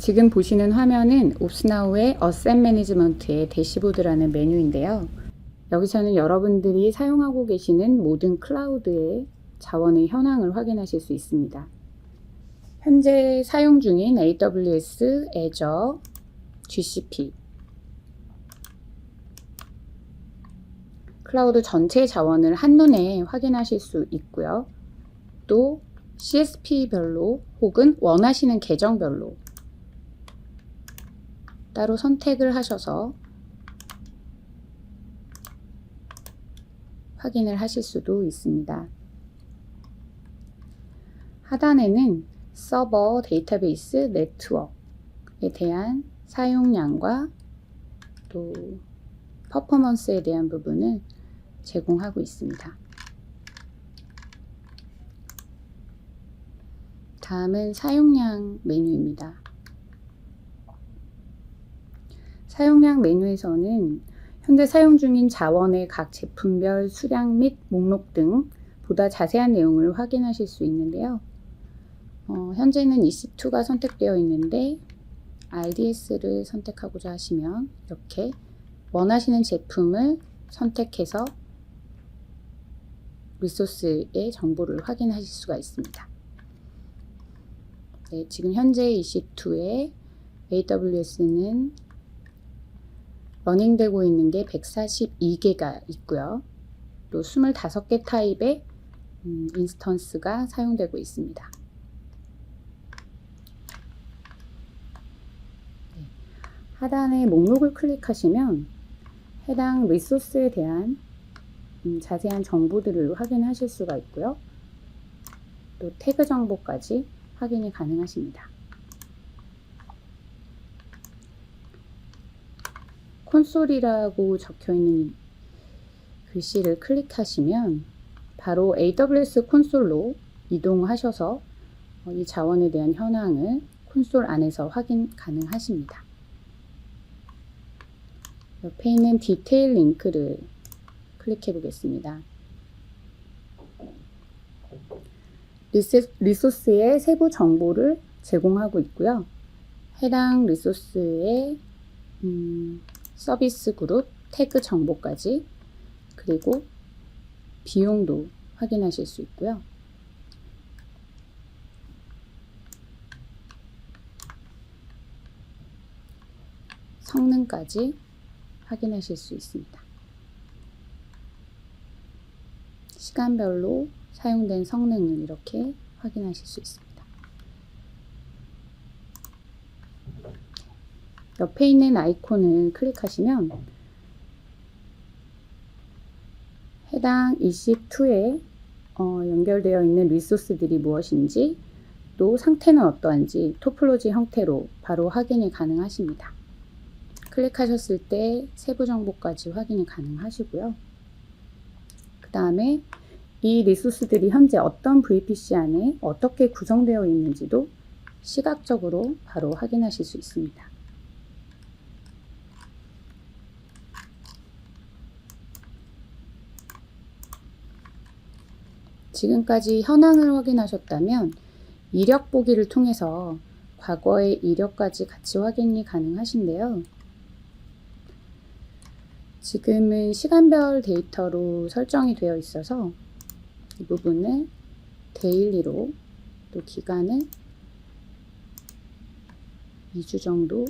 지금 보시는 화면은 옵스나우의 어셋 매니지먼트의 대시보드라는 메뉴인데요. 여기서는 여러분들이 사용하고 계시는 모든 클라우드의 자원의 현황을 확인하실 수 있습니다. 현재 사용 중인 AWS, Azure, GCP, 클라우드 전체 자원을 한눈에 확인하실 수 있고요. 또 CSP별로 혹은 원하시는 계정별로 따로 선택을 하셔서 확인을 하실 수도 있습니다. 하단에는 서버, 데이터베이스, 네트워크에 대한 사용량과 또 퍼포먼스에 대한 부분을 제공하고 있습니다. 다음은 사용량 메뉴입니다. 사용량 메뉴에서는 현재 사용 중인 자원의 각 제품별 수량 및 목록 등 보다 자세한 내용을 확인하실 수 있는데요. 현재는 EC2가 선택되어 있는데 RDS를 선택하고자 하시면 이렇게 원하시는 제품을 선택해서 리소스의 정보를 확인하실 수가 있습니다. 네, 지금 현재 EC2에 AWS는 러닝되고 있는 게 142개가 있고요. 또 25개 타입의 인스턴스가 사용되고 있습니다. 네. 하단에 목록을 클릭하시면 해당 리소스에 대한 자세한 정보들을 확인하실 수가 있고요. 또 태그 정보까지 확인이 가능하십니다. 콘솔이라고 적혀있는 글씨를 클릭하시면 바로 AWS 콘솔로 이동하셔서 이 자원에 대한 현황을 콘솔 안에서 확인 가능하십니다. 옆에 있는 디테일 링크를 클릭해 보겠습니다. 리소스의 세부 정보를 제공하고 있고요. 해당 리소스의 서비스 그룹, 태그 정보까지, 그리고 비용도 확인하실 수 있고요. 성능까지 확인하실 수 있습니다. 시간별로 사용된 성능을 이렇게 확인하실 수 있습니다. 옆에 있는 아이콘을 클릭하시면 해당 EC2에 연결되어 있는 리소스들이 무엇인지, 또 상태는 어떠한지 토폴로지 형태로 바로 확인이 가능하십니다. 클릭하셨을 때 세부 정보까지 확인이 가능하시고요. 그 다음에 이 리소스들이 현재 어떤 VPC 안에 어떻게 구성되어 있는지도 시각적으로 바로 확인하실 수 있습니다. 지금까지 현황을 확인하셨다면 이력 보기를 통해서 과거의 이력까지 같이 확인이 가능하신데요. 지금은 시간별 데이터로 설정이 되어 있어서 이 부분을 데일리로, 또 기간은 2주 정도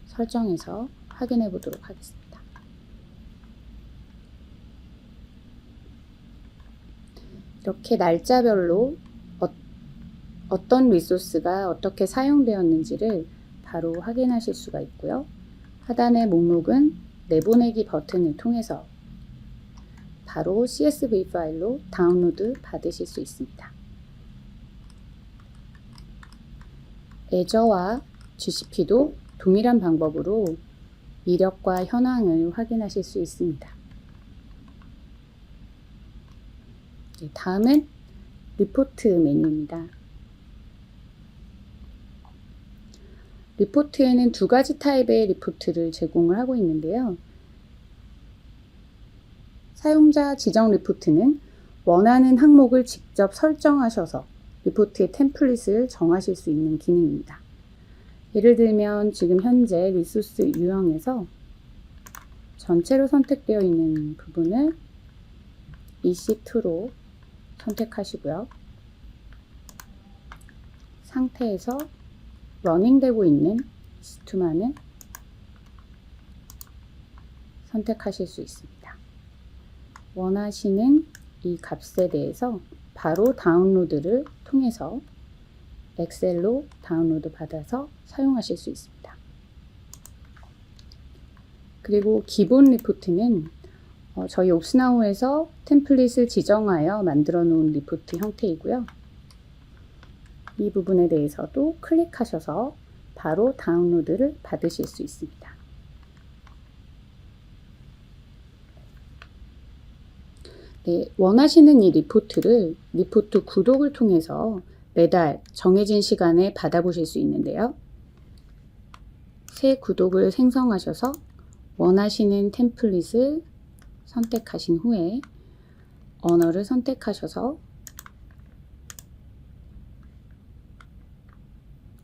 설정해서 확인해 보도록 하겠습니다. 이렇게 날짜별로 어떤 리소스가 어떻게 사용되었는지를 바로 확인하실 수가 있고요. 하단의 목록은 내보내기 버튼을 통해서 바로 CSV 파일로 다운로드 받으실 수 있습니다. Azure와 GCP도 동일한 방법으로 이력과 현황을 확인하실 수 있습니다. 다음은 리포트 메뉴입니다. 리포트에는 두 가지 타입의 리포트를 제공을 하고 있는데요. 사용자 지정 리포트는 원하는 항목을 직접 설정하셔서 리포트의 템플릿을 정하실 수 있는 기능입니다. 예를 들면 지금 현재 리소스 유형에서 전체로 선택되어 있는 부분을 EC2로 선택하시고요. 상태에서 러닝되고 있는 EC2만을 선택하실 수 있습니다. 원하시는 이 값에 대해서 바로 다운로드를 통해서 엑셀로 다운로드 받아서 사용하실 수 있습니다. 그리고 기본 리포트는 저희 옵스나우에서 템플릿을 지정하여 만들어 놓은 리포트 형태이고요. 이 부분에 대해서도 클릭하셔서 바로 다운로드를 받으실 수 있습니다. 네, 원하시는 이 리포트를 리포트 구독을 통해서 매달 정해진 시간에 받아보실 수 있는데요. 새 구독을 생성하셔서 원하시는 템플릿을 선택하신 후에 언어를 선택하셔서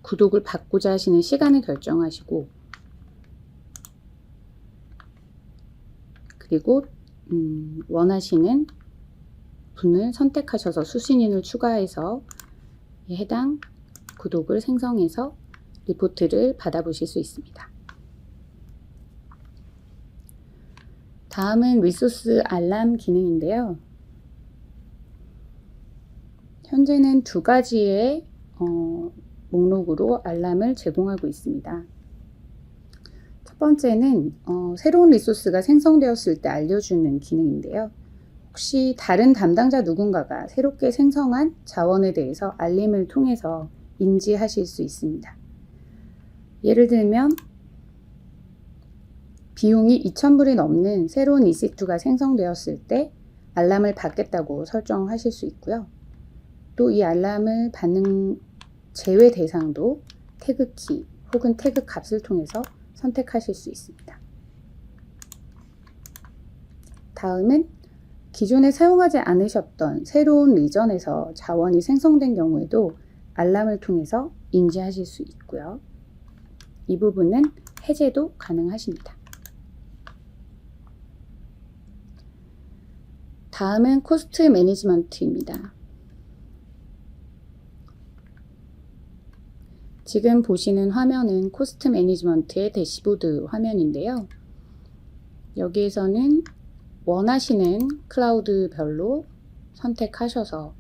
구독을 받고자 하시는 시간을 결정하시고 그리고 원하시는 분을 선택하셔서 수신인을 추가해서 해당 구독을 생성해서 리포트를 받아보실 수 있습니다. 다음은 리소스 알람 기능인데요. 현재는 두 가지의 목록으로 알람을 제공하고 있습니다. 첫 번째는 새로운 리소스가 생성되었을 때 알려주는 기능인데요. 혹시 다른 담당자 누군가가 새롭게 생성한 자원에 대해서 알림을 통해서 인지하실 수 있습니다. 예를 들면 비용이 2,000불이 넘는 새로운 EC2가 생성되었을 때 알람을 받겠다고 설정하실 수 있고요. 또 이 알람을 받는 제외 대상도 태그키 혹은 태그 값을 통해서 선택하실 수 있습니다. 다음은 기존에 사용하지 않으셨던 새로운 리전에서 자원이 생성된 경우에도 알람을 통해서 인지하실 수 있고요. 이 부분은 해제도 가능하십니다. 다음은 코스트 매니지먼트입니다. 지금 보시는 화면은 코스트 매니지먼트의 대시보드 화면인데요. 여기에서는 원하시는 클라우드별로 선택하셔서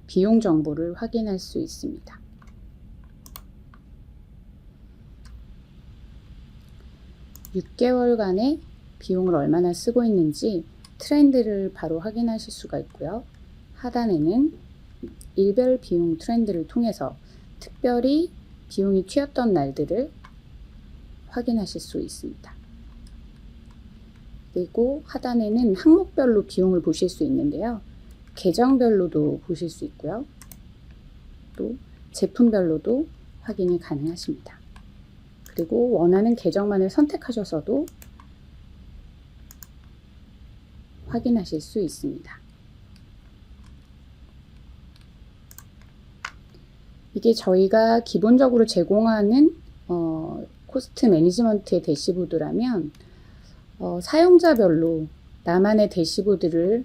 비용 정보를 확인할 수 있습니다. (6개월간의) 비용을 얼마나 쓰고 있는지 트렌드를 바로 확인하실 수가 있고요. 하단에는 일별 비용 트렌드를 통해서 특별히 비용이 튀었던 날들을 확인하실 수 있습니다. 그리고 하단에는 항목별로 비용을 보실 수 있는데요. 계정별로도 보실 수 있고요. 또 제품별로도 확인이 가능하십니다. 그리고 원하는 계정만을 선택하셔서도 확인하실 수 있습니다. 이게 저희가 기본적으로 제공하는 코스트 매니지먼트의 대시보드라면 사용자별로 나만의 대시보드를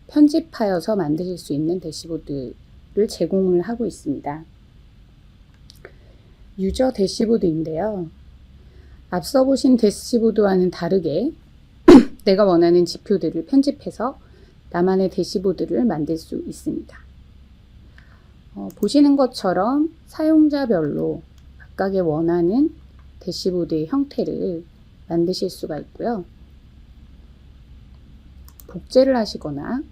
편집하여서 만드실 수 있는 대시보드를 제공을 하고 있습니다. 유저 대시보드인데요. 앞서 보신 대시보드와는 다르게 내가 원하는 지표들을 편집해서 나만의 대시보드를 만들 수 있습니다. 보시는 것처럼 사용자별로 각각의 원하는 대시보드의 형태를 만드실 수가 있고요. 복제를 하시거나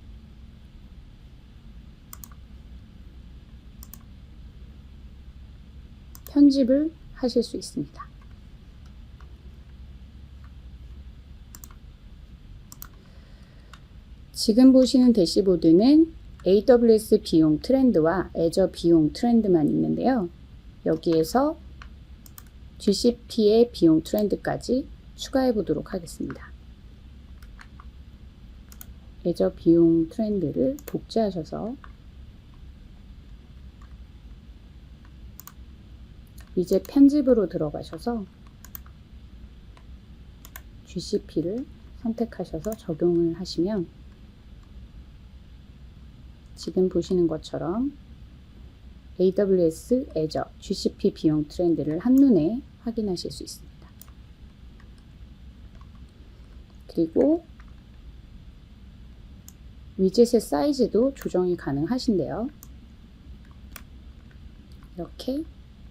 편집을 하실 수 있습니다. 지금 보시는 대시보드는 AWS 비용 트렌드와 애저 비용 트렌드만 있는데요. 여기에서 GCP의 비용 트렌드까지 추가해 보도록 하겠습니다. 애저 비용 트렌드를 복제하셔서 위젯 편집으로 들어가셔서 GCP를 선택하셔서 적용을 하시면 지금 보시는 것처럼 AWS, Azure, GCP 비용 트렌드를 한눈에 확인하실 수 있습니다. 그리고 위젯의 사이즈도 조정이 가능하신데요. 이렇게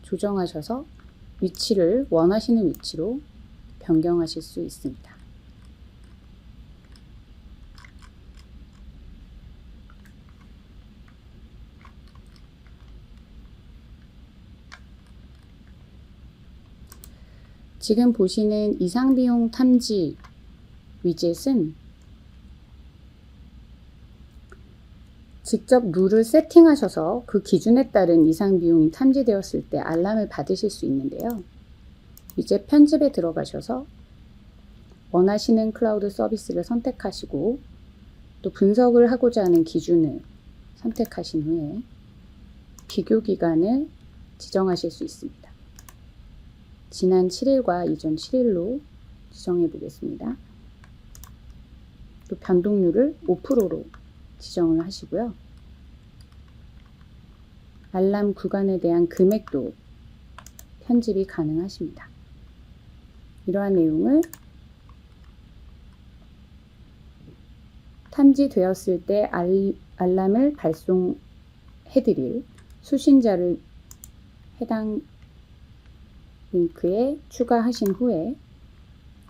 조정하셔서 위치를 원하시는 위치로 변경하실 수 있습니다. 지금 보시는 이상비용 탐지 위젯은 직접 룰을 세팅하셔서 그 기준에 따른 이상 비용이 탐지되었을 때 알람을 받으실 수 있는데요. 위젯 편집에 들어가셔서 원하시는 클라우드 서비스를 선택하시고 또 분석을 하고자 하는 기준을 선택하신 후에 비교 기간을 지정하실 수 있습니다. 지난 7일과 이전 7일로 지정해 보겠습니다. 또 변동률을 5%로 지정을 하시고요. 알람 구간에 대한 금액도 편집이 가능하십니다. 이러한 내용을 탐지되었을 때 알람을 발송해드릴 수신자를 해당 링크에 추가하신 후에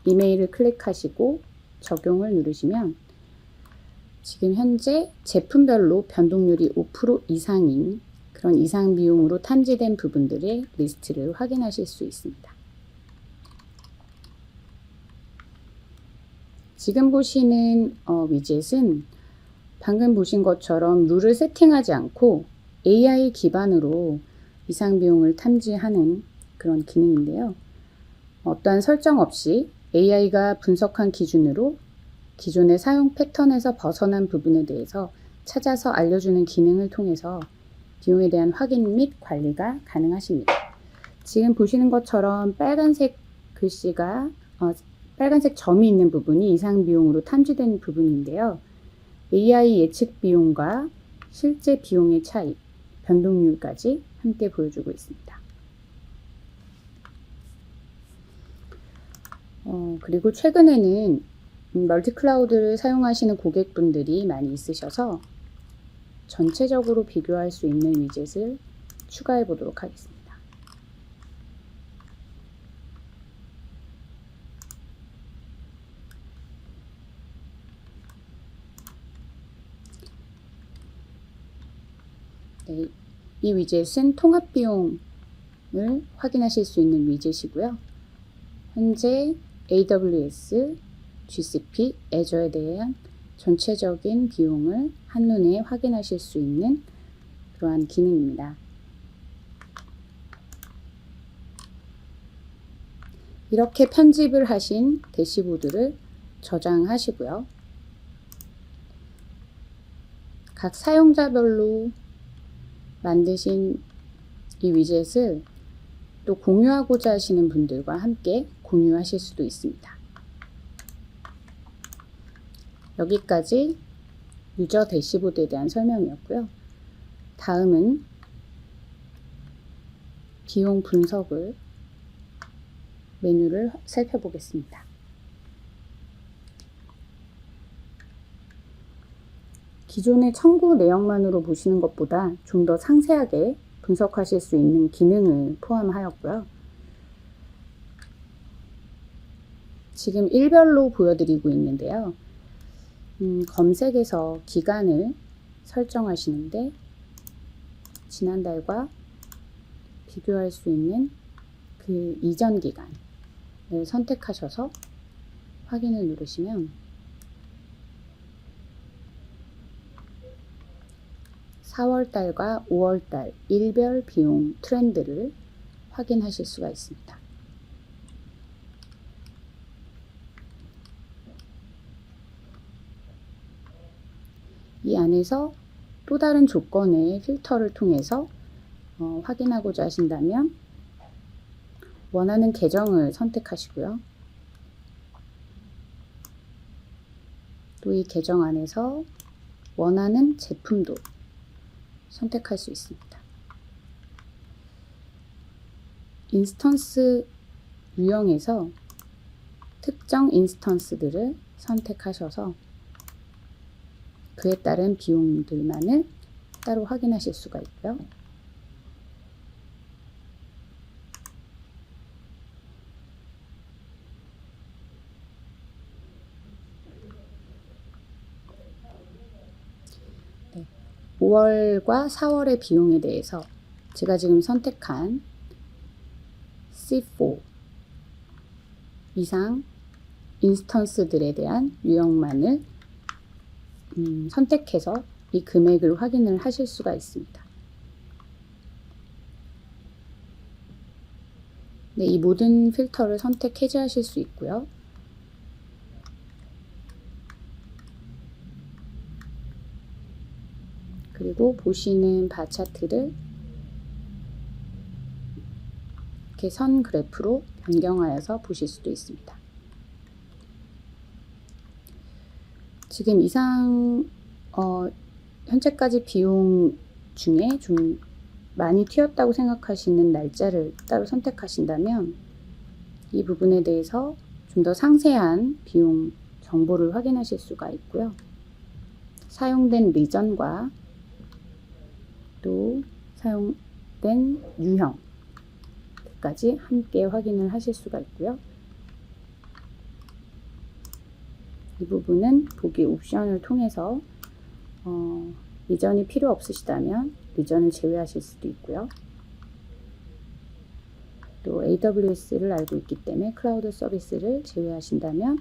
이메일을 클릭하시고 적용을 누르시면 지금 현재 제품별로 변동률이 5% 이상인 그런 이상 비용으로 탐지된 부분들의 리스트를 확인하실 수 있습니다. 지금 보시는 위젯은 방금 보신 것처럼 룰을 세팅하지 않고 AI 기반으로 이상 비용을 탐지하는 그런 기능인데요. 어떠한 설정 없이 AI가 분석한 기준으로 기존의 사용 패턴에서 벗어난 부분에 대해서 찾아서 알려주는 기능을 통해서 비용에 대한 확인 및 관리가 가능하십니다. 지금 보시는 것처럼 빨간색 글씨가 빨간색 점이 있는 부분이 이상 비용으로 탐지된 부분인데요. AI 예측 비용과 실제 비용의 차이, 변동률까지 함께 보여주고 있습니다. 그리고 최근에는 멀티클라우드를 사용하시는 고객분들이 많이 있으셔서 전체적으로 비교할 수 있는 위젯을 추가해 보도록 하겠습니다. 네, 이 위젯은 통합 비용을 확인하실 수 있는 위젯이고요. 현재 AWS, GCP, Azure에 대한 전체적인 비용을 한눈에 확인하실 수 있는 그러한 기능입니다. 이렇게 편집을 하신 대시보드를 저장하시고요. 각 사용자별로 만드신 이 위젯을 또 공유하고자 하시는 분들과 함께 공유하실 수도 있습니다. 여기까지 유저 대시보드에 대한 설명이었고요. 다음은 비용 분석을 메뉴를 살펴보겠습니다. 기존의 청구 내용만으로 보시는 것보다 좀 더 상세하게 분석하실 수 있는 기능을 포함하였고요. 지금 일별로 보여드리고 있는데요. 검색에서 기간을 설정하시는데 지난달과 비교할 수 있는 그 이전 기간을 선택하셔서 확인을 누르시면 4월달과 5월달 일별 비용 트렌드를 확인하실 수가 있습니다. 이 안에서 또 다른 조건의 필터를 통해서 확인하고자 하신다면 원하는 계정을 선택하시고요. 또 이 계정 안에서 원하는 제품도 선택할 수 있습니다. 인스턴스 유형에서 특정 인스턴스들을 선택하셔서 그에 따른 비용들만을 따로 확인하실 수가 있고요. 네, 5월과 4월의 비용에 대해서 제가 지금 선택한 C4 이상 인스턴스들에 대한 유형만을 선택해서 이 금액을 확인을 하실 수가 있습니다. 네, 이 모든 필터를 선택 해제하실 수 있고요. 그리고 보시는 바 차트를 이렇게 선 그래프로 변경하여서 보실 수도 있습니다. 지금 이상 현재까지 비용 중에 좀 많이 튀었다고 생각하시는 날짜를 따로 선택하신다면 이 부분에 대해서 좀 더 상세한 비용 정보를 확인하실 수가 있고요. 사용된 리전과 또 사용된 유형까지 함께 확인을 하실 수가 있고요. 이 부분은 보기 옵션을 통해서 리전이 필요 없으시다면 리전을 제외하실 수도 있고요. 또 AWS를 알고 있기 때문에 클라우드 서비스를 제외하신다면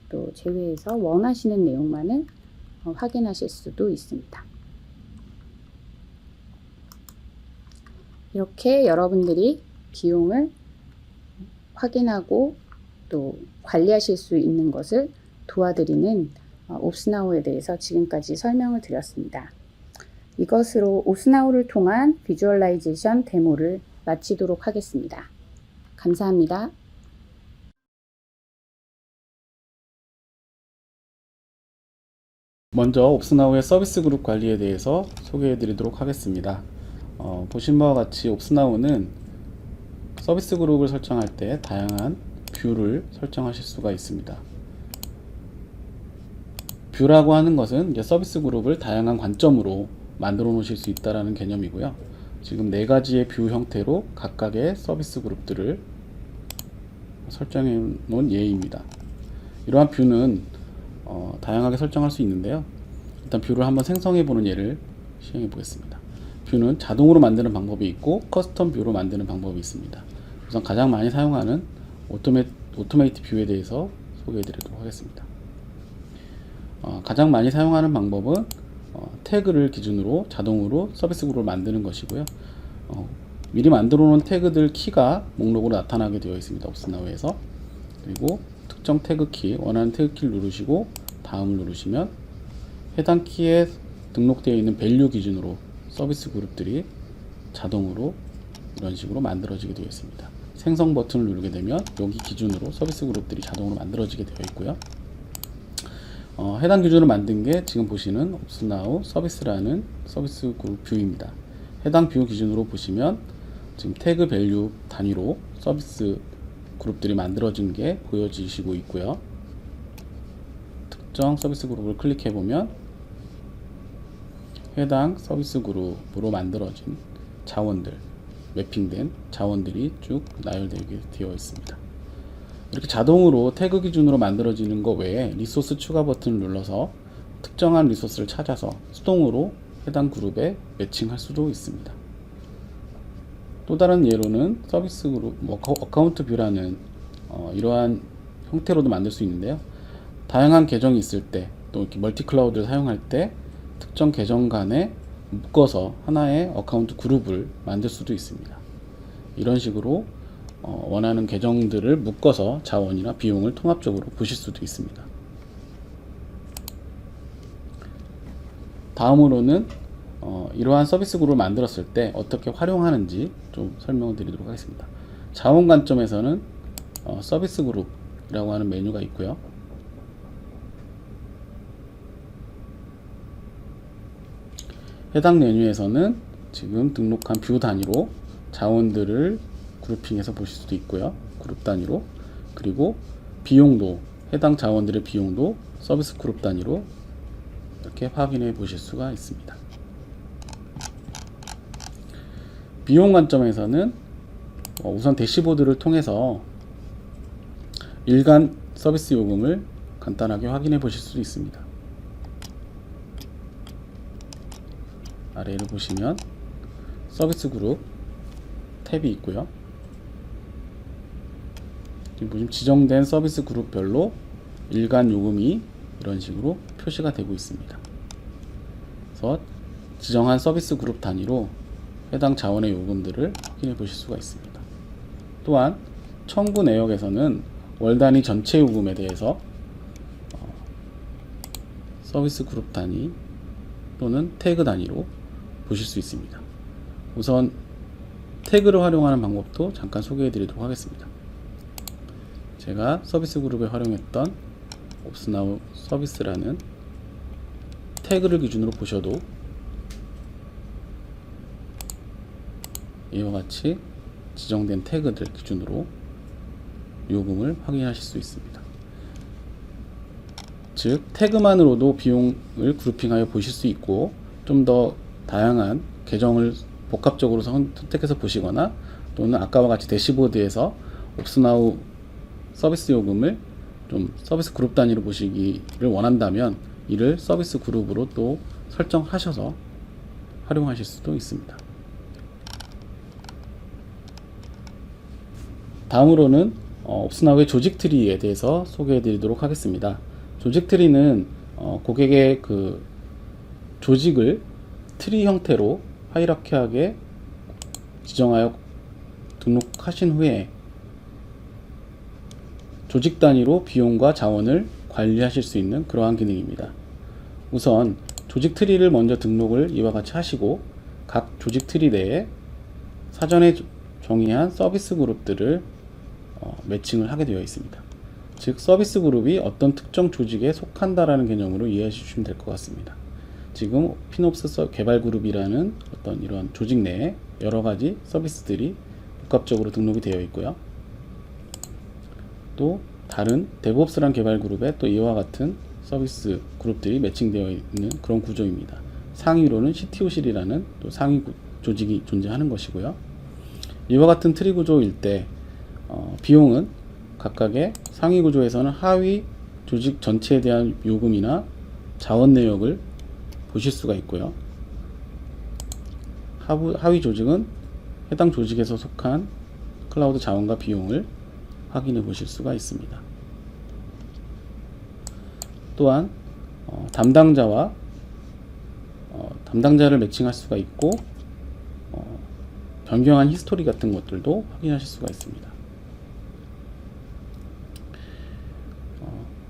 또 제외해서 원하시는 내용만을 확인하실 수도 있습니다. 이렇게 여러분들이 비용을 확인하고 또 관리하실 수 있는 것을 도와드리는 옵스나우에 대해서 지금까지 설명을 드렸습니다. 이것으로 옵스나우를 통한 비주얼라이제이션 데모를 마치도록 하겠습니다. 감사합니다. 먼저 옵스나우의 서비스 그룹 관리에 대해서 소개해 드리도록 하겠습니다. 보신 바와 같이 옵스나우는 서비스 그룹을 설정할 때 다양한 뷰를 설정하실 수가 있습니다. 뷰라고 하는 것은 이제 서비스 그룹을 다양한 관점으로 만들어 놓으실 수 있다는 개념이고요. 지금 4가지의 뷰 형태로 각각의 서비스 그룹들을 설정해 놓은 예입니다. 이러한 뷰는 다양하게 설정할 수 있는데요. 일단 뷰를 한번 생성해 보는 예를 시행해 보겠습니다. 뷰는 자동으로 만드는 방법이 있고 커스텀 뷰로 만드는 방법이 있습니다. 우선 가장 많이 사용하는 오토메이트 뷰에 대해서 소개해 드리도록 하겠습니다. 가장 많이 사용하는 방법은 태그를 기준으로 자동으로 서비스 그룹을 만드는 것이고요. 미리 만들어 놓은 태그들 키가 목록으로 나타나게 되어 있습니다. 옵스나우에서. 그리고 특정 태그 키, 원하는 태그 키를 누르시고 다음을 누르시면 해당 키에 등록되어 있는 밸류 기준으로 서비스 그룹들이 자동으로 이런 식으로 만들어지게 되어 있습니다. 생성 버튼을 누르게 되면 여기 기준으로 서비스 그룹들이 자동으로 만들어지게 되어 있고요. 해당 기준을 만든 게 지금 보시는 옵스나우 서비스라는 서비스 그룹 뷰입니다. 해당 뷰 기준으로 보시면 지금 태그 밸류 단위로 서비스 그룹들이 만들어진 게 보여지시고 있고요. 특정 서비스 그룹을 클릭해 보면 해당 서비스 그룹으로 만들어진 자원들, 매핑된 자원들이 쭉 나열되게 되어 있습니다. 이렇게 자동으로 태그 기준으로 만들어지는 것 외에 리소스 추가 버튼을 눌러서 특정한 리소스를 찾아서 수동으로 해당 그룹에 매칭할 수도 있습니다. 또 다른 예로는 서비스 그룹, 어카운트 뷰라는 이러한 형태로도 만들 수 있는데요. 다양한 계정이 있을 때, 또 이렇게 멀티 클라우드를 사용할 때 특정 계정 간에 묶어서 하나의 어카운트 그룹을 만들 수도 있습니다. 이런 식으로 원하는 계정들을 묶어서 자원이나 비용을 통합적으로 보실 수도 있습니다. 다음으로는 이러한 서비스 그룹을 만들었을 때 어떻게 활용하는지 좀 설명을 드리도록 하겠습니다. 자원 관점에서는 서비스 그룹이라고 하는 메뉴가 있고요. 해당 메뉴에서는 지금 등록한 뷰 단위로 자원들을 그룹핑해서 보실 수도 있고요. 그룹 단위로. 그리고 비용도, 해당 자원들의 비용도 서비스 그룹 단위로 이렇게 확인해 보실 수가 있습니다. 비용 관점에서는 우선 대시보드를 통해서 일간 서비스 요금을 간단하게 확인해 보실 수 있습니다. 아래를 보시면 서비스 그룹 탭이 있고요. 지금 지정된 서비스 그룹별로 일간 요금이 이런 식으로 표시가 되고 있습니다. 그래서 지정한 서비스 그룹 단위로 해당 자원의 요금들을 확인해 보실 수가 있습니다. 또한 청구 내역에서는 월 단위 전체 요금에 대해서 서비스 그룹 단위 또는 태그 단위로 보실 수 있습니다. 우선 태그를 활용하는 방법도 잠깐 소개해 드리도록 하겠습니다. 제가 서비스 그룹에 활용했던 옵스나우 서비스라는 태그를 기준으로 보셔도 이와 같이 지정된 태그들 기준으로 요금을 확인하실 수 있습니다. 즉 태그만으로도 비용을 그룹핑하여 보실 수 있고, 좀 더 다양한 계정을 복합적으로 선택해서 보시거나, 또는 아까와 같이 대시보드에서 옵스나우 서비스 요금을 좀 서비스 그룹 단위로 보시기를 원한다면 이를 서비스 그룹으로 또 설정하셔서 활용하실 수도 있습니다. 다음으로는 옵스나우의 조직 트리에 대해서 소개해 드리도록 하겠습니다. 조직 트리는 고객의 그 조직을 트리 형태로 하이라키하게 지정하여 등록하신 후에 조직 단위로 비용과 자원을 관리하실 수 있는 그러한 기능입니다. 우선 조직 트리를 먼저 등록을 이와 같이 하시고, 각 조직 트리 내에 사전에 정의한 서비스 그룹들을 매칭을 하게 되어 있습니다. 즉 서비스 그룹이 어떤 특정 조직에 속한다라는 개념으로 이해해 주시면 될 것 같습니다. 지금 피놉스 개발 그룹이라는 어떤 이런 조직 내에 여러 가지 서비스들이 복합적으로 등록이 되어 있고요. 또 다른 데브옵스라는 개발 그룹에 또 이와 같은 서비스 그룹들이 매칭되어 있는 그런 구조입니다. 상위로는 CTO실이라는 또 상위 조직이 존재하는 것이고요. 이와 같은 트리 구조일 때 비용은 각각의 상위 구조에서는 하위 조직 전체에 대한 요금이나 자원 내역을 보실 수가 있고요. 하위 조직은 해당 조직에서 속한 클라우드 자원과 비용을 확인해 보실 수가 있습니다. 또한 담당자를 매칭할 수가 있고, 변경한 히스토리 같은 것들도 확인하실 수가 있습니다.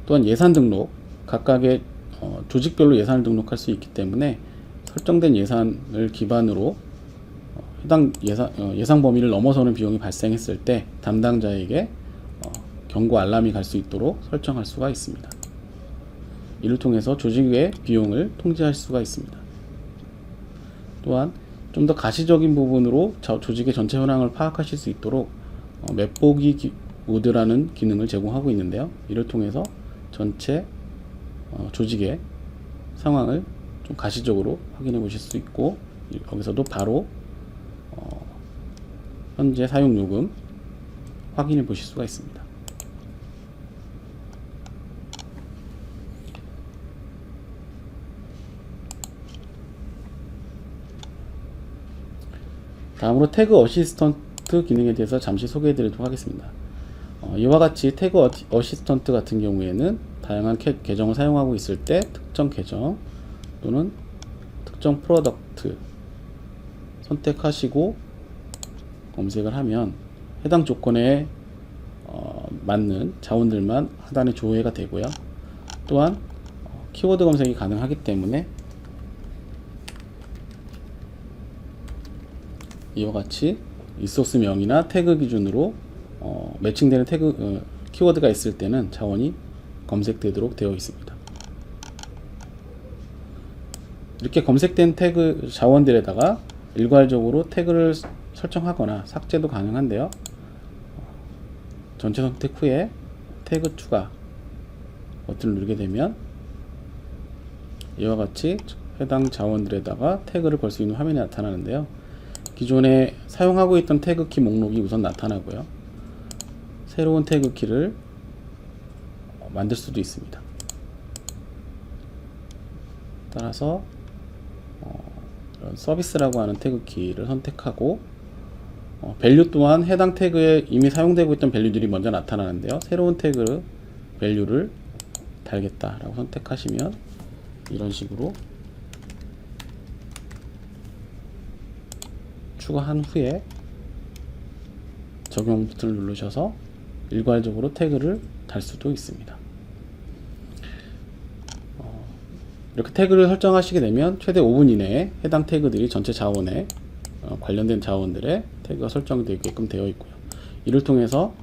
또한 예산 등록, 각각의 조직별로 예산을 등록할 수 있기 때문에 설정된 예산을 기반으로 해당 예상 범위를 넘어서는 비용이 발생했을 때 담당자에게 경고 알람이 갈 수 있도록 설정할 수가 있습니다. 이를 통해서 조직의 비용을 통제할 수가 있습니다. 또한 좀 더 가시적인 부분으로 조직의 전체 현황을 파악하실 수 있도록 맵보기 모드라는 기능을 제공하고 있는데요. 이를 통해서 전체 조직의 상황을 좀 가시적으로 확인해 보실 수 있고, 여기서도 바로 현재 사용 요금 확인해 보실 수가 있습니다. 다음으로 태그 어시스턴트 기능에 대해서 잠시 소개해 드리도록 하겠습니다. 이와 같이 태그 어시스턴트 같은 경우에는 다양한 계정을 사용하고 있을 때 특정 계정 또는 특정 프로덕트 선택하시고 검색을 하면 해당 조건에 맞는 자원들만 하단에 조회가 되고요. 또한 키워드 검색이 가능하기 때문에 이와 같이 리소스명이나 태그 기준으로 매칭되는 태그 키워드가 있을 때는 자원이 검색되도록 되어 있습니다. 이렇게 검색된 태그 자원들에다가 일괄적으로 태그를 설정하거나 삭제도 가능한데요. 전체 선택 후에 태그 추가 버튼을 누르게 되면 이와 같이 해당 자원들에다가 태그를 걸 수 있는 화면이 나타나는데요. 기존에 사용하고 있던 태그 키 목록이 우선 나타나고요. 새로운 태그 키를 만들 수도 있습니다. 따라서 서비스라고 하는 태그 키를 선택하고 밸류 또한 해당 태그에 이미 사용되고 있던 밸류들이 먼저 나타나는데요. 새로운 태그 밸류를 달겠다라고 선택하시면 이런 식으로 추가한 후에 적용 버튼을 누르셔서 일괄적으로 태그를 달 수도 있습니다. 이렇게 태그를 설정하시게 되면 최대 5분 이내에 해당 태그들이 전체 자원에 관련된 자원들의 태그가 설정되게끔 되어 있고요. 이를 통해서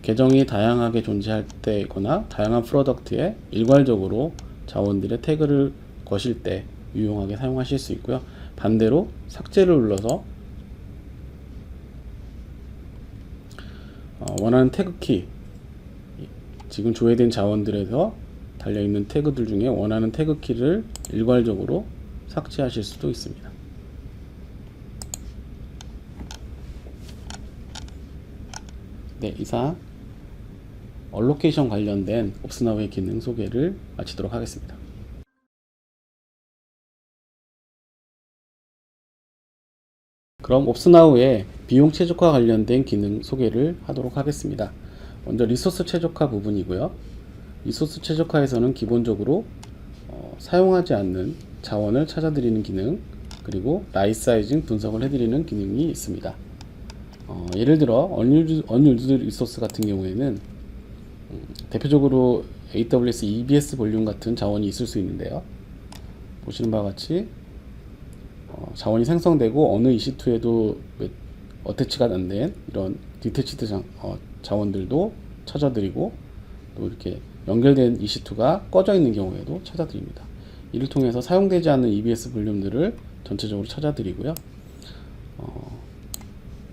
계정이 다양하게 존재할 때거나 다양한 프로덕트에 일괄적으로 자원들의 태그를 거실 때 유용하게 사용하실 수 있고요. 반대로 삭제를 눌러서 원하는 태그키, 지금 조회된 자원들에서 달려있는 태그들 중에 원하는 태그키를 일괄적으로 삭제하실 수도 있습니다. 네, 이상 얼로케이션 관련된 옵스나우의 기능 소개를 마치도록 하겠습니다. 그럼 옵스나우의 비용 최적화 관련된 기능 소개를 하도록 하겠습니다. 먼저 리소스 최적화 부분이고요. 리소스 최적화에서는 기본적으로 사용하지 않는 자원을 찾아드리는 기능, 그리고 라이트 사이징 분석을 해드리는 기능이 있습니다. 예를 들어 unused 리소스 같은 경우에는 대표적으로 AWS EBS 볼륨 같은 자원이 있을 수 있는데요. 보시는 바와 같이 자원이 생성되고 어느 EC2에도 어태치가 안 된 이런 디태치드 자원들도 찾아드리고, 또 이렇게 연결된 EC2가 꺼져 있는 경우에도 찾아드립니다. 이를 통해서 사용되지 않는 EBS 볼륨들을 전체적으로 찾아드리고요.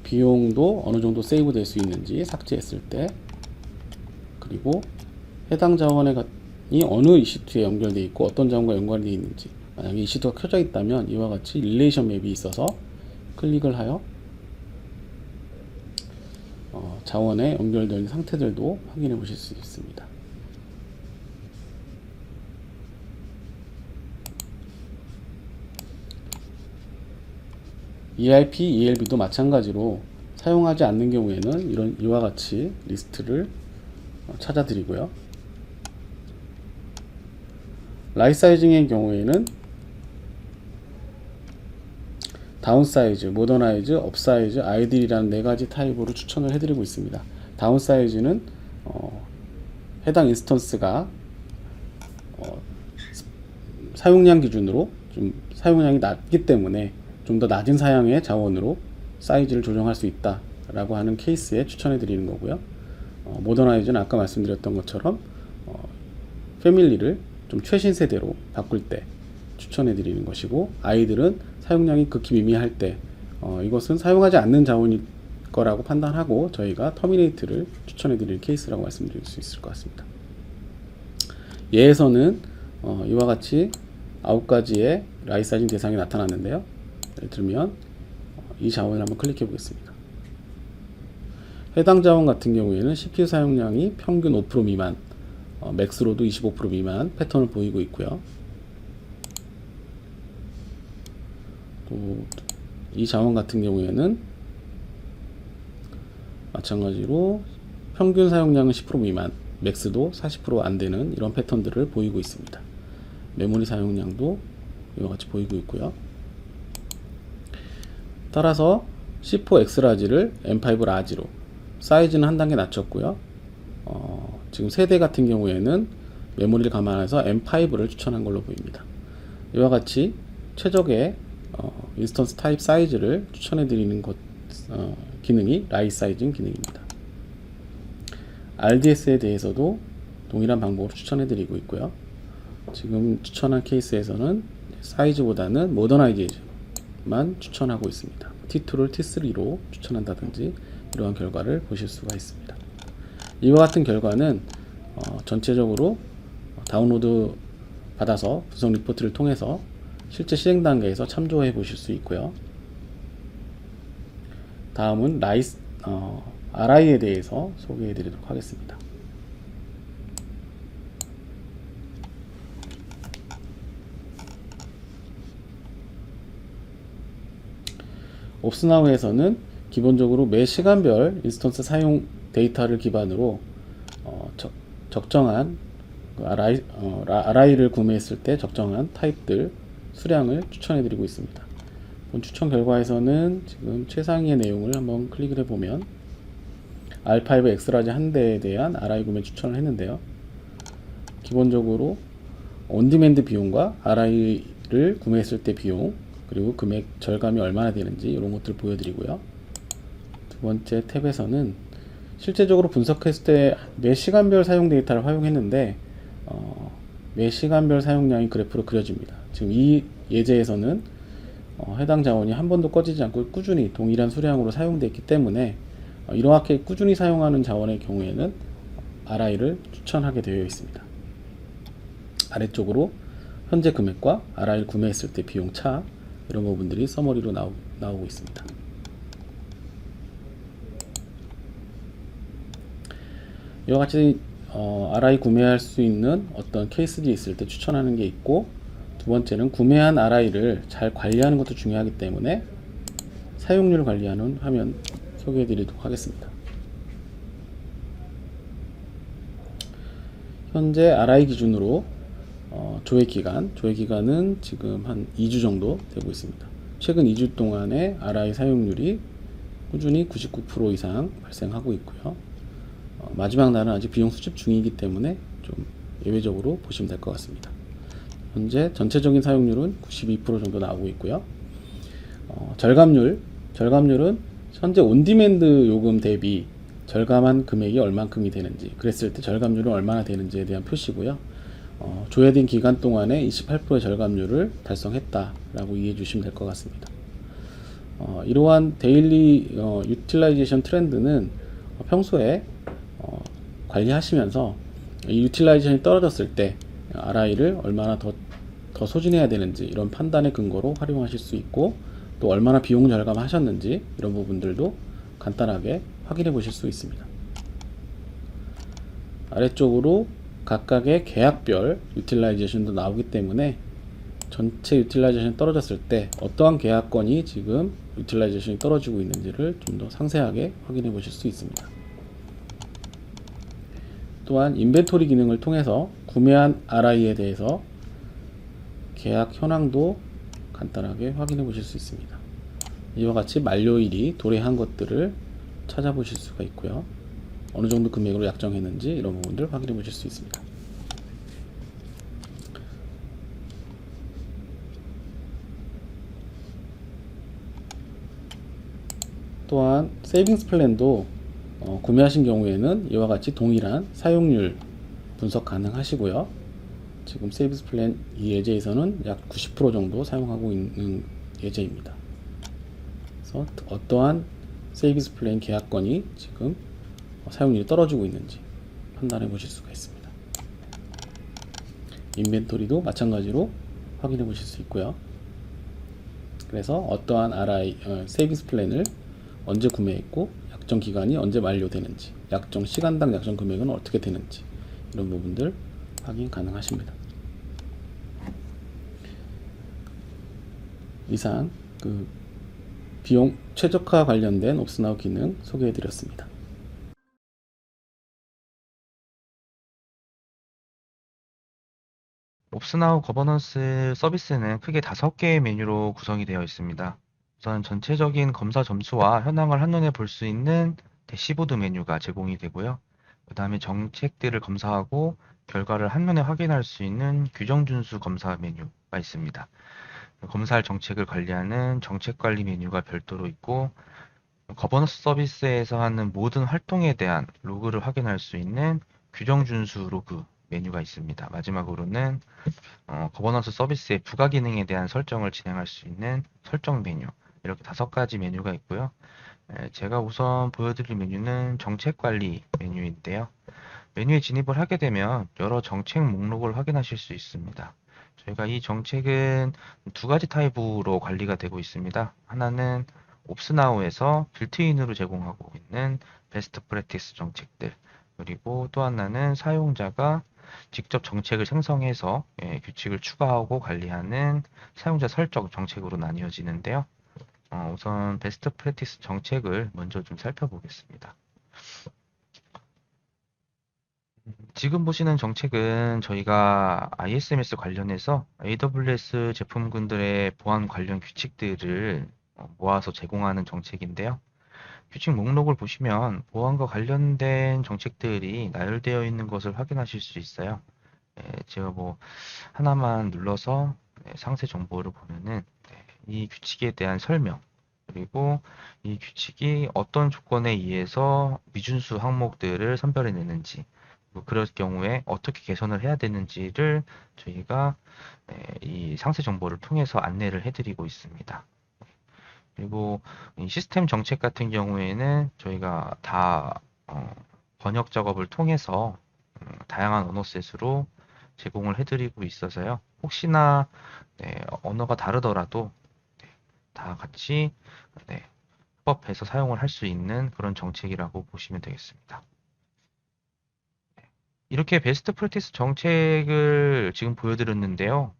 비용도 어느 정도 세이브 될 수 있는지 삭제했을 때, 그리고 해당 자원이 어느 EC2에 연결되어 있고 어떤 자원과 연관되어 있는지, 만약에 EC2가 켜져 있다면 이와 같이 릴레이션 맵이 있어서 클릭을 하여 자원에 연결된 상태들도 확인해 보실 수 있습니다. EIP, ELB도 마찬가지로 사용하지 않는 경우에는 이와 같이 리스트를 찾아드리고요. 라이트 사이징의 경우에는 다운사이즈, 모더나이즈, 업사이즈, 아이들이라는 4가지 타입으로 추천을 해드리고 있습니다. 다운사이즈는 해당 인스턴스가 사용량 기준으로 좀 사용량이 낮기 때문에 좀 더 낮은 사양의 자원으로 사이즈를 조정할 수 있다라고 하는 케이스에 추천해 드리는 거고요. 모더나이즈는 아까 말씀드렸던 것처럼 패밀리를 좀 최신 세대로 바꿀 때 추천해 드리는 것이고, 아이들은 사용량이 극히 미미할 때 이것은 사용하지 않는 자원일 거라고 판단하고 저희가 터미네이트를 추천해 드릴 케이스라고 말씀드릴 수 있을 것 같습니다. 예에서는 이와 같이 9가지의 라이트 사이징 대상이 나타났는데요. 예를 들면 이 자원을 한번 클릭해 보겠습니다. 해당 자원 같은 경우에는 CPU 사용량이 평균 5% 미만, 맥스로도 25% 미만 패턴을 보이고 있고요. 또 이 자원 같은 경우에는 마찬가지로 평균 사용량은 10% 미만, 맥스도 40% 안 되는 이런 패턴들을 보이고 있습니다. 메모리 사용량도 이와 같이 보이고 있고요. 따라서 C4 X라지를 M5 라지로 사이즈는 한 단계 낮췄고요. 지금 세대 같은 경우에는 메모리를 감안해서 M5를 추천한 걸로 보입니다. 이와 같이 최적의 인스턴스 타입 사이즈를 추천해 드리는 기능이 라이트 사이징 기능입니다. RDS에 대해서도 동일한 방법으로 추천해드리고 있고요. 지금 추천한 케이스에서는 사이즈보다는 모더나이제이션만 추천하고 있습니다. T2를 T3로 추천한다든지 이러한 결과를 보실 수가 있습니다. 이와 같은 결과는 전체적으로 다운로드 받아서 분석 리포트를 통해서 실제 실행 단계에서 참조해 보실 수 있고요. 다음은 RI에 대해서 소개해 드리도록 하겠습니다. 옵스나우에서는 기본적으로 매 시간별 인스턴스 사용 데이터를 기반으로 적정한 RI를 구매했을 때 적정한 타입들 수량을 추천해 드리고 있습니다. 본 추천 결과에서는 지금 최상위의 내용을 한번 클릭을 해보면 R5 엑스라지 한 대에 대한 RI 구매 추천을 했는데요. 기본적으로 온디맨드 비용과 RI를 구매했을 때 비용, 그리고 금액 절감이 얼마나 되는지 이런 것들을 보여드리고요. 두 번째 탭에서는 실제적으로 분석했을 때 매 시간별 사용 데이터를 활용했는데 매 시간별 사용량이 그래프로 그려집니다. 지금 이 예제에서는 해당 자원이 한 번도 꺼지지 않고 꾸준히 동일한 수량으로 사용되어 있기 때문에 이렇게 꾸준히 사용하는 자원의 경우에는 RI를 추천하게 되어 있습니다. 아래쪽으로 현재 금액과 RI를 구매했을 때 비용 차, 이런 부분들이 서머리로 나오고 있습니다. 이와 같이 RI 구매할 수 있는 어떤 케이스들이 있을 때 추천하는 게 있고, 두 번째는 구매한 RI를 잘 관리하는 것도 중요하기 때문에 사용률 관리하는 화면 소개해 드리도록 하겠습니다. 현재 RI 기준으로 조회기간은 지금 한 2주 정도 되고 있습니다. 최근 2주 동안의 RI 사용률이 꾸준히 99% 이상 발생하고 있고요. 마지막 날은 아직 비용 수집 중이기 때문에 좀 예외적으로 보시면 될 것 같습니다. 현재 전체적인 사용률은 92% 정도 나오고 있고요. 절감률은 현재 온디맨드 요금 대비 절감한 금액이 얼만큼이 되는지, 그랬을 때 절감률은 얼마나 되는지에 대한 표시고요. 조회된 기간 동안에 28%의 절감률을 달성했다라고 이해해 주시면 될 것 같습니다. 이러한 데일리 유틸라이제이션 트렌드는 평소에 관리하시면서 이 유틸라이제이션이 떨어졌을 때 RI를 얼마나 더 소진해야 되는지 이런 판단의 근거로 활용하실 수 있고, 또 얼마나 비용 절감하셨는지 이런 부분들도 간단하게 확인해 보실 수 있습니다. 아래쪽으로 각각의 계약별 유틸라이제이션도 나오기 때문에 전체 유틸라이제이션이 떨어졌을 때 어떠한 계약건이 지금 유틸라이제이션이 떨어지고 있는지를 좀 더 상세하게 확인해 보실 수 있습니다. 또한 인벤토리 기능을 통해서 구매한 RI에 대해서 계약 현황도 간단하게 확인해 보실 수 있습니다. 이와 같이 만료일이 도래한 것들을 찾아보실 수가 있고요. 어느 정도 금액으로 약정했는지 이런 부분들 확인해 보실 수 있습니다. 또한 세이빙스 플랜도 구매하신 경우에는 이와 같이 동일한 사용률 분석 가능하시고요. 지금 세이빙스 플랜 이 예제에서는 약 90% 정도 사용하고 있는 예제입니다. 그래서 어떠한 세이빙스 플랜 계약건이 지금 사용률이 떨어지고 있는지 판단해 보실 수가 있습니다. 인벤토리도 마찬가지로 확인해 보실 수 있고요. 그래서 어떠한 세이빙스 플랜을 언제 구매했고 약정 기간이 언제 만료되는지, 약정 시간당 약정 금액은 어떻게 되는지 이런 부분들 확인 가능하십니다. 이상 비용 최적화 관련된 옵스나우 기능 소개해 드렸습니다. 옵스나우 거버넌스 서비스는 크게 5개의 메뉴로 구성이 되어 있습니다. 우선 전체적인 검사 점수와 현황을 한눈에 볼 수 있는 대시보드 메뉴가 제공이 되고요. 그 다음에 정책들을 검사하고 결과를 한눈에 확인할 수 있는 규정 준수 검사 메뉴가 있습니다. 검사할 정책을 관리하는 정책 관리 메뉴가 별도로 있고, 거버넌스 서비스에서 하는 모든 활동에 대한 로그를 확인할 수 있는 규정 준수 로그 메뉴가 있습니다. 마지막으로는 거버넌스 서비스의 부가 기능에 대한 설정을 진행할 수 있는 설정 메뉴, 이렇게 5가지 메뉴가 있고요. 제가 우선 보여드릴 메뉴는 정책 관리 메뉴인데요. 메뉴에 진입을 하게 되면 여러 정책 목록을 확인하실 수 있습니다. 저희가 이 정책은 2가지 타입으로 관리가 되고 있습니다. 하나는 옵스나우에서 빌트인으로 제공하고 있는 베스트 프랙티스 정책들, 그리고 또 하나는 사용자가 직접 정책을 생성해서 규칙을 추가하고 관리하는 사용자 설정 정책으로 나뉘어지는데요. 우선 베스트 프랙티스 정책을 먼저 좀 살펴보겠습니다. 지금 보시는 정책은 저희가 ISMS 관련해서 AWS 제품군들의 보안 관련 규칙들을 모아서 제공하는 정책인데요. 규칙 목록을 보시면 보안과 관련된 정책들이 나열되어 있는 것을 확인하실 수 있어요. 제가 뭐 하나만 눌러서 상세 정보를 보면은 이 규칙에 대한 설명, 그리고 이 규칙이 어떤 조건에 의해서 미준수 항목들을 선별해내는지, 그럴 경우에 어떻게 개선을 해야 되는지를 저희가 이 상세 정보를 통해서 안내를 해드리고 있습니다. 그리고 이 시스템 정책 같은 경우에는 저희가 다 번역 작업을 통해서 다양한 언어셋으로 제공을 해드리고 있어서요. 혹시나 언어가 다르더라도 다 같이 협업해서 사용을 할 수 있는 그런 정책이라고 보시면 되겠습니다. 이렇게 베스트 프랙티스 정책을 지금 보여드렸는데요.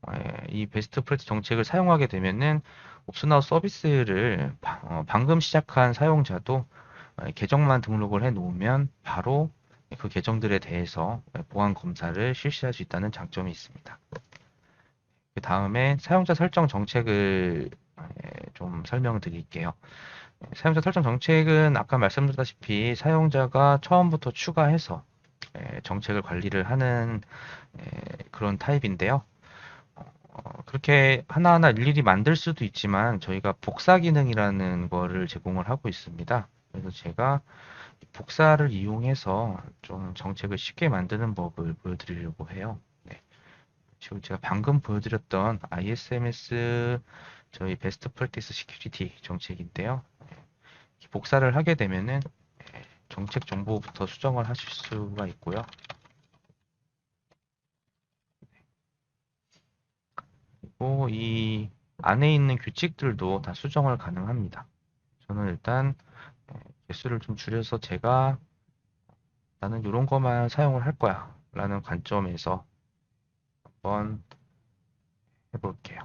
이 베스트 프랙티스 정책을 사용하게 되면은 옵스나우 서비스를 방금 시작한 사용자도 계정만 등록을 해 놓으면 바로 그 계정들에 대해서 보안 검사를 실시할 수 있다는 장점이 있습니다. 그 다음에 사용자 설정 정책을 좀 설명드릴게요. 사용자 설정 정책은 아까 말씀드렸다시피 사용자가 처음부터 추가해서 정책을 관리를 하는 그런 타입인데요. 그렇게 하나하나 일일이 만들 수도 있지만 저희가 복사 기능이라는 거를 제공을 하고 있습니다. 그래서 제가 복사를 이용해서 좀 정책을 쉽게 만드는 법을 보여드리려고 해요. 지금 제가 방금 보여드렸던 ISMS 저희 베스트 프랙티스 시큐리티 정책인데요. 복사를 하게 되면은 정책 정보부터 수정을 하실 수가 있고요. 그리고 이 안에 있는 규칙들도 다 수정을 가능합니다. 저는 일단 개수를 좀 줄여서 제가 나는 이런 것만 사용을 할 거야 라는 관점에서 한번 해볼게요.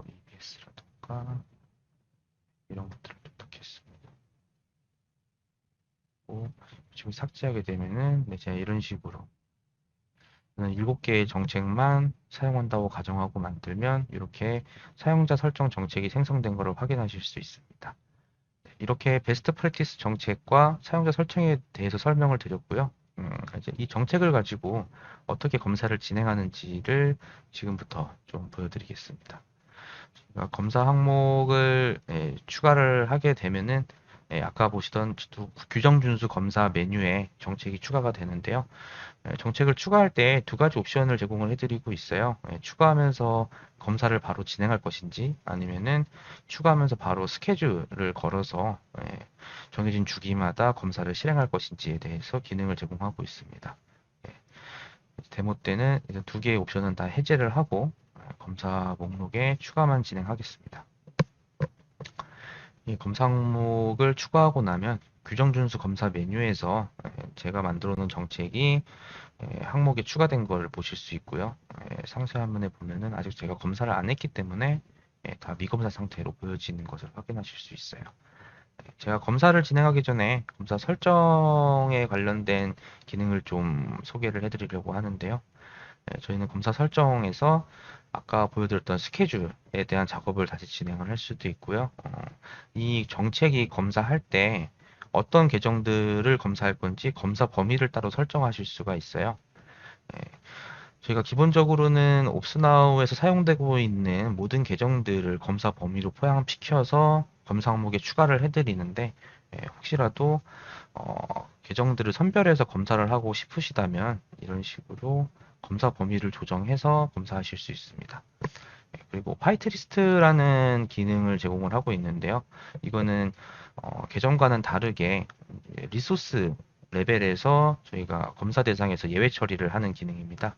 EBS라던가 이런 것들을 넣겠습니다. 지금 삭제하게 되면은 제가 이런 식으로 7개의 정책만 사용한다고 가정하고 만들면 이렇게 사용자 설정 정책이 생성된 것을 확인하실 수 있습니다. 이렇게 베스트 프랙티스 정책과 사용자 설정에 대해서 설명을 드렸고요. 이제 이 정책을 가지고 어떻게 검사를 진행하는지를 지금부터 좀 보여드리겠습니다. 검사 항목을 추가를 하게 되면은 아까 보시던 규정 준수 검사 메뉴에 정책이 추가가 되는데요. 정책을 추가할 때 2가지 옵션을 제공을 해드리고 있어요. 추가하면서 검사를 바로 진행할 것인지 아니면은 추가하면서 바로 스케줄을 걸어서 정해진 주기마다 검사를 실행할 것인지에 대해서 기능을 제공하고 있습니다. 데모 때는 이제 2개의 옵션은 다 해제를 하고 검사 목록에 추가만 진행하겠습니다. 이 검사 항목을 추가하고 나면 규정 준수 검사 메뉴에서 제가 만들어 놓은 정책이 항목에 추가된 걸 보실 수 있고요. 상세 화면에 보면은 아직 제가 검사를 안 했기 때문에 다 미검사 상태로 보여지는 것을 확인하실 수 있어요. 제가 검사를 진행하기 전에 검사 설정에 관련된 기능을 좀 소개를 해드리려고 하는데요. 저희는 검사 설정에서 아까 보여드렸던 스케줄에 대한 작업을 다시 진행을 할 수도 있고요. 이 정책이 검사할 때 어떤 계정들을 검사할 건지 검사 범위를 따로 설정하실 수가 있어요. 저희가 기본적으로는 옵스나우에서 사용되고 있는 모든 계정들을 검사 범위로 포함시켜서 검사 항목에 추가를 해드리는데, 혹시라도 계정들을 선별해서 검사를 하고 싶으시다면 이런 식으로 검사 범위를 조정해서 검사하실 수 있습니다. 그리고 화이트리스트라는 기능을 제공을 하고 있는데요. 이거는 계정과는 다르게 리소스 레벨에서 저희가 검사 대상에서 예외 처리를 하는 기능입니다.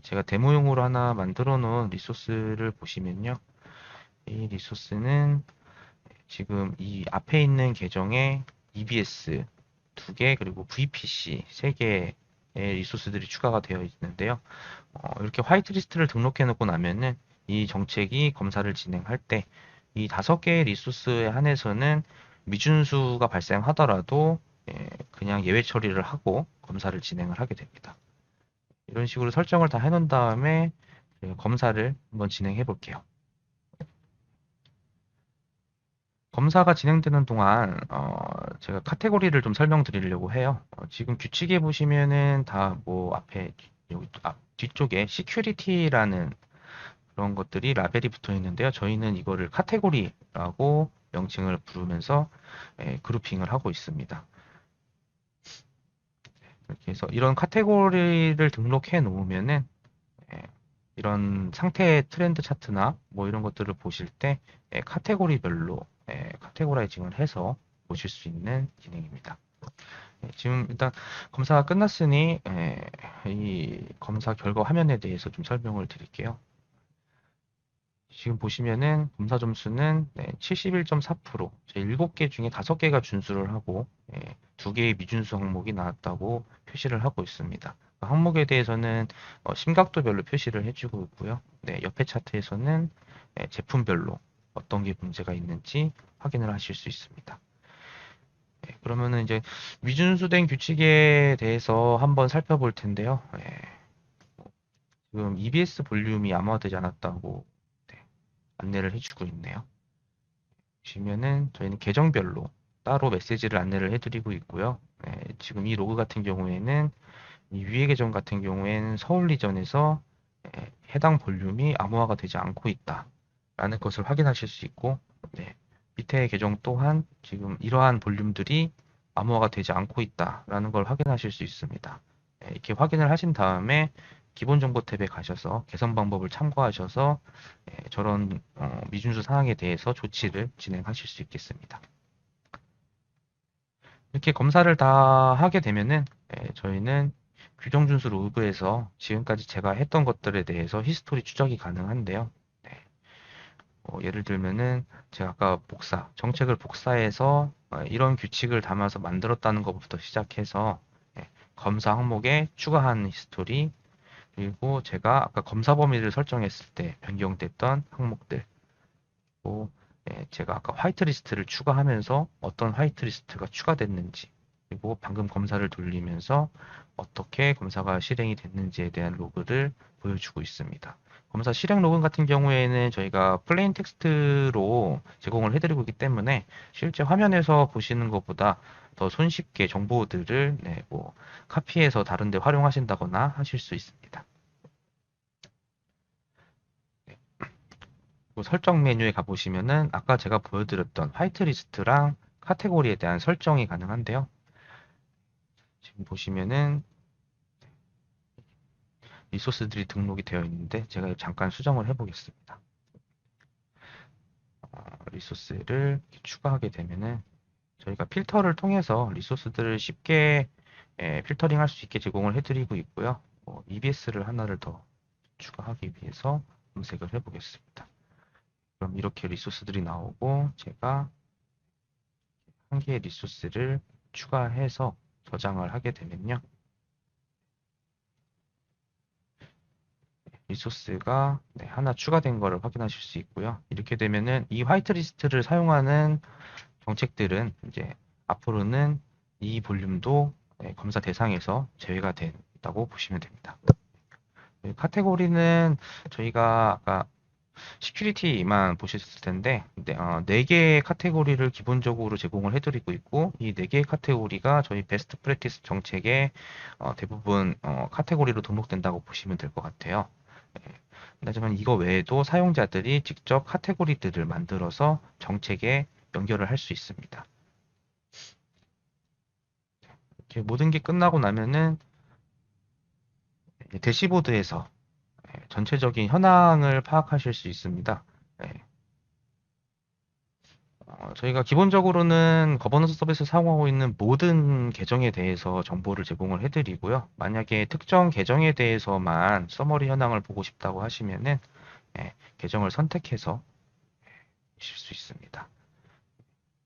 제가 데모용으로 하나 만들어 놓은 리소스를 보시면요. 이 리소스는 지금 이 앞에 있는 계정에 EBS 2개 그리고 VPC 3개의 리소스들이 추가가 되어 있는데요. 이렇게 화이트리스트를 등록해 놓고 나면은 이 정책이 검사를 진행할 때 이 5개의 리소스에 한해서는 미준수가 발생하더라도 그냥 예외 처리를 하고 검사를 진행을 하게 됩니다. 이런 식으로 설정을 다 해놓은 다음에 검사를 한번 진행해 볼게요. 검사가 진행되는 동안 제가 카테고리를 좀 설명드리려고 해요. 지금 규칙에 보시면은 다 뭐 앞에 여기 뒤쪽에 시큐리티라는 그런 것들이 라벨이 붙어 있는데요. 저희는 이거를 카테고리라고 명칭을 부르면서 그룹핑을 하고 있습니다. 이렇게 해서 이런 카테고리를 등록해 놓으면은 이런 상태 트렌드 차트나 뭐 이런 것들을 보실 때 카테고리별로 카테고라이징을 해서 보실 수 있는 기능입니다. 지금 일단 검사가 끝났으니 이 검사 결과 화면에 대해서 좀 설명을 드릴게요. 지금 보시면은 검사 점수는 71.4%, 7개 중에 5개가 준수를 하고 2개의 미준수 항목이 나왔다고 표시를 하고 있습니다. 그 항목에 대해서는 심각도별로 표시를 해주고 있고요. 옆에 차트에서는 제품별로 어떤 게 문제가 있는지 확인을 하실 수 있습니다. 그러면은 이제 미준수된 규칙에 대해서 한번 살펴볼 텐데요. 지금 EBS 볼륨이 암호화되지 않았다고 안내를 해주고 있네요. 보시면은 저희는 계정별로 따로 메시지를 안내를 해드리고 있고요. 지금 이 로그 같은 경우에는 이 위의 계정 같은 경우에는 서울 리전에서 해당 볼륨이 암호화가 되지 않고 있다라는 것을 확인하실 수 있고, 밑에 계정 또한 지금 이러한 볼륨들이 암호화가 되지 않고 있다라는 걸 확인하실 수 있습니다. 이렇게 확인을 하신 다음에 기본 정보 탭에 가셔서 개선 방법을 참고하셔서 저런 미준수 사항에 대해서 조치를 진행하실 수 있겠습니다. 이렇게 검사를 다 하게 되면은 저희는 규정 준수 로그에서 지금까지 제가 했던 것들에 대해서 히스토리 추적이 가능한데요. 예를 들면은 제가 아까 정책을 복사해서 이런 규칙을 담아서 만들었다는 것부터 시작해서 검사 항목에 추가한 히스토리, 그리고 제가 아까 검사 범위를 설정했을 때 변경됐던 항목들, 또 제가 아까 화이트리스트를 추가하면서 어떤 화이트리스트가 추가됐는지, 그리고 방금 검사를 돌리면서 어떻게 검사가 실행이 됐는지에 대한 로그를 보여주고 있습니다. 검사 실행 로그 같은 경우에는 저희가 플레인 텍스트로 제공을 해드리고 있기 때문에 실제 화면에서 보시는 것보다 더 손쉽게 정보들을 카피해서 다른 데 활용하신다거나 하실 수 있습니다. 설정 메뉴에 가보시면은 아까 제가 보여드렸던 화이트리스트랑 카테고리에 대한 설정이 가능한데요. 지금 보시면은 리소스들이 등록이 되어 있는데 제가 잠깐 수정을 해보겠습니다. 리소스를 추가하게 되면은 저희가 필터를 통해서 리소스들을 쉽게 필터링 할 수 있게 제공을 해드리고 있고요. EBS를 하나를 더 추가하기 위해서 검색을 해보겠습니다. 그럼 이렇게 리소스들이 나오고 제가 한 개의 리소스를 추가해서 저장을 하게 되면요. 리소스가 하나 추가된 것을 확인하실 수 있고요. 이렇게 되면은 이 화이트리스트를 사용하는 정책들은 이제 앞으로는 이 볼륨도 검사 대상에서 제외가 된다고 보시면 됩니다. 카테고리는 저희가 아까 시큐리티만 보셨을 텐데, 4개의 카테고리를 기본적으로 제공을 해드리고 있고, 이 4개의 카테고리가 저희 베스트 프랙티스 정책에 대부분 카테고리로 등록된다고 보시면 될 것 같아요. 예. 하지만 이거 외에도 사용자들이 직접 카테고리들을 만들어서 정책에 연결을 할 수 있습니다. 이렇게 모든 게 끝나고 나면은 대시보드에서 전체적인 현황을 파악하실 수 있습니다. 예. 저희가 기본적으로는 거버넌스 서비스 사용하고 있는 모든 계정에 대해서 정보를 제공을 해드리고요. 만약에 특정 계정에 대해서만 서머리 현황을 보고 싶다고 하시면은 계정을 선택해서 보실 수 있습니다.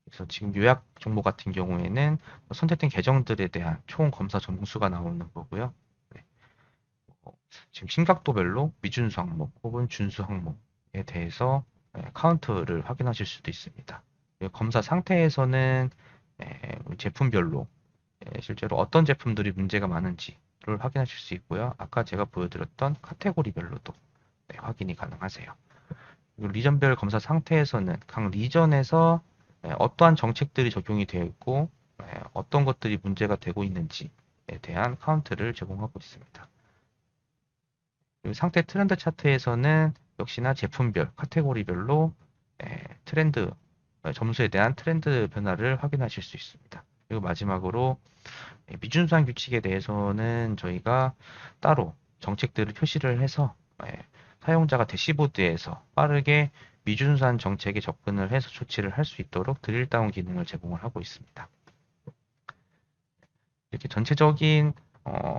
그래서 지금 요약 정보 같은 경우에는 선택된 계정들에 대한 총 검사 점수가 나오는 거고요. 네. 지금 심각도별로 미준수 항목 혹은 준수 항목에 대해서 카운트를 확인하실 수도 있습니다. 검사 상태에서는 제품별로 실제로 어떤 제품들이 문제가 많은지를 확인하실 수 있고요. 아까 제가 보여드렸던 카테고리별로도 확인이 가능하세요. 그리고 리전별 검사 상태에서는 각 리전에서 어떠한 정책들이 적용이 되어 있고 어떤 것들이 문제가 되고 있는지에 대한 카운트를 제공하고 있습니다. 그리고 상태 트렌드 차트에서는 역시나 제품별, 카테고리별로 트렌드, 점수에 대한 트렌드 변화를 확인하실 수 있습니다. 그리고 마지막으로 미준수한 규칙에 대해서는 저희가 따로 정책들을 표시를 해서 사용자가 대시보드에서 빠르게 미준수한 정책에 접근을 해서 조치를 할 수 있도록 드릴다운 기능을 제공을 하고 있습니다. 이렇게 전체적인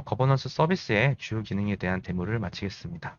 거버넌스 서비스의 주요 기능에 대한 데모를 마치겠습니다.